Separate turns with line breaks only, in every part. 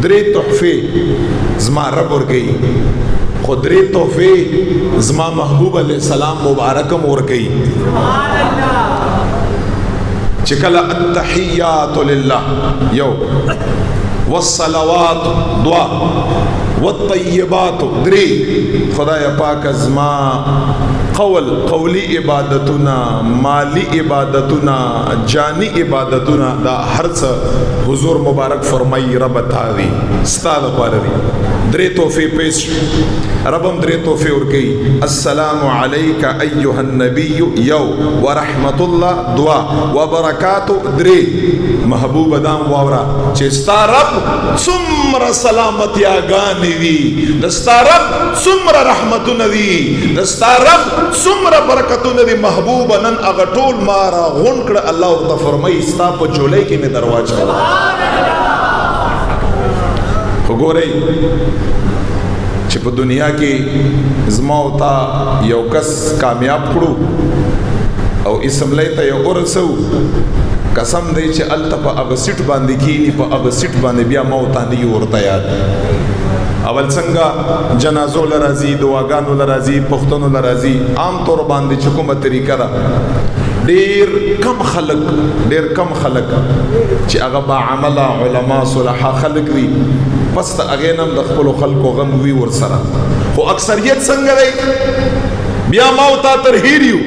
درې تحفې زما رب ورکوي، خو درې تحفې زما محبوب علیہ السلام مبارکم ورکوي. چې کله التحیات لله یو، والصلوات دعا، والطیبات درې، خدای پاک زما قولی عبادتنا، مالی عبادتنا، جانی عبادتنا، دا هر څه حضور مبارک فرمایي رب تاوی ستا لپاره دي. درې تحفې پیش ربم درې تحفې ورکوي. السلام علیک ایها النبی یو، ورحمت الله دعا، وبرکاتو درې. محبوب دام واورا چې ستا رب څومره سلامتیا ګانې وي، د ستا رب څومره رحمتونه دي، د ستا رب څومره برکتونه دي. محبوب نن هغه ټول ما را غونډ کړه، الله ورته فرمایي ستا په جولۍ کې مې دروازه کړه. خو ګورئ چې په دنیا کې زما او تا یو کس کامیاب کړو او اسمبلی ته یو ورسو، قسم دی چې الته په هغه سیټ باندې کینی، په هغه سیټ باندې بیا ما او تا نه یو ورته یاد. اول څنګه جنازو لراځي، دعاګانو لراځي، پښتنو لراځي، عام طور باندې چې کومه طریقه ده، ډیر کم خلق چې هغه با عمله علما صلحا خلق وي، پس ته هغې نم د خپلو خلکو غم وي ورسره. خو اکثریت څنګه دی، بیا ما او تا تر هیر یو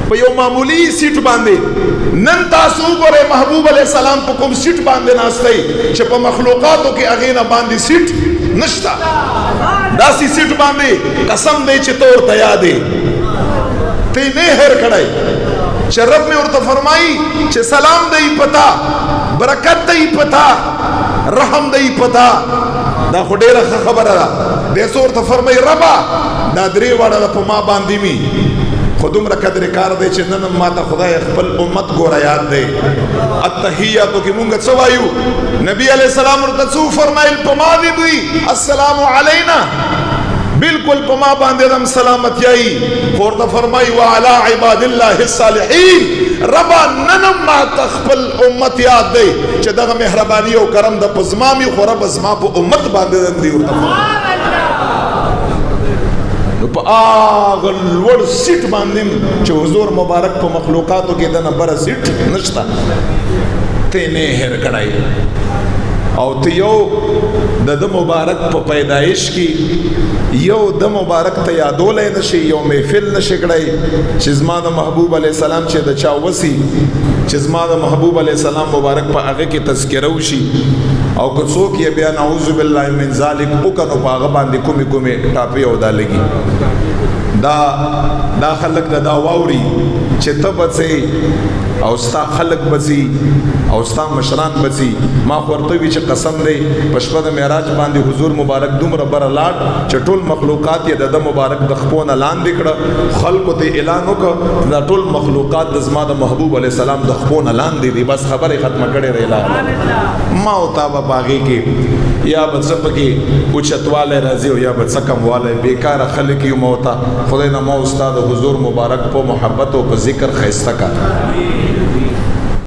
په یو معمولی سیټ باندې. نن تاسو وګورئ محبوب علیہ السلام په کوم سیټ باندې ناستی چې په مخلوقاتو کې هغې نه باندې سیټ نشته. داسې سیټ باندې قسم دی چې ته ورته یادې ته نه هېر کړی چې رب مې ورته فرمایي چې سلام دی پتا، برکت دی پتا، رحم دی پتا. دا خو ډېره ښه خبره ده. دې څه ورته فرمایي ربه دا درې واړه په ما باندې مي، خو دومره قدر کار دی چې نن ما ته خدای خپل امت ګوره یاد دی. التحیاتو کې مونږ څه وایو، نبی علیہ السلام ورته څه فرمایل په ما دې وي السلام علینا، بالکل په ما باندې دم سلامتیاي. خو ورته فرمایي وعلى عباد الله الصالحین، ربا ننم ما ته خپل امت یاد دی چې دغه مهرباني او کرم د پزمامي، خو رب زما په امت باندې دی ورته په هغه لوړ سیټ باندې چې حضور مبارک په مخلوقاتو کې دنه بره سیټ نشته، ته نه هېر کړی. او ته یو د مبارک په پیدایش کې یو د مبارک ته یادولی نشي، یو محفل نشي کړی چې زما د محبوب علیہ السلام چې د چا وسی، چې زما د محبوب علیہ السلام مبارک په هغه کې تذکره وشي. او که څوک یې بیا نعوذ بالله من ذلک وکړو په هغه باندې کومې ټاپې او دا لګي، دا خلک دا واوري چې ته بڅې او ستا خلق بڅي او ستا مشران بڅي. ما ورته وی چې قسم دی په شپه د معراج باندې حضور مبارک دومره بر لاړ چې ټول مخلوقات یې د مبارک د خپونه لاندې کړه، خلکو ته اعلان وکړ دا ټول مخلوقات د زما د محبوب علیہ السلام د خپونه لاندې دي، بس خبره ختمه کړې رهلا. ما او تا به باغې کې یا به څه پکې اوچتوالی راځي او یا به څه کموالی، بیکاره خلک یو موته. خدای نه ما استاد حضور مبارک په محبت او په ذکر ښایسته کا.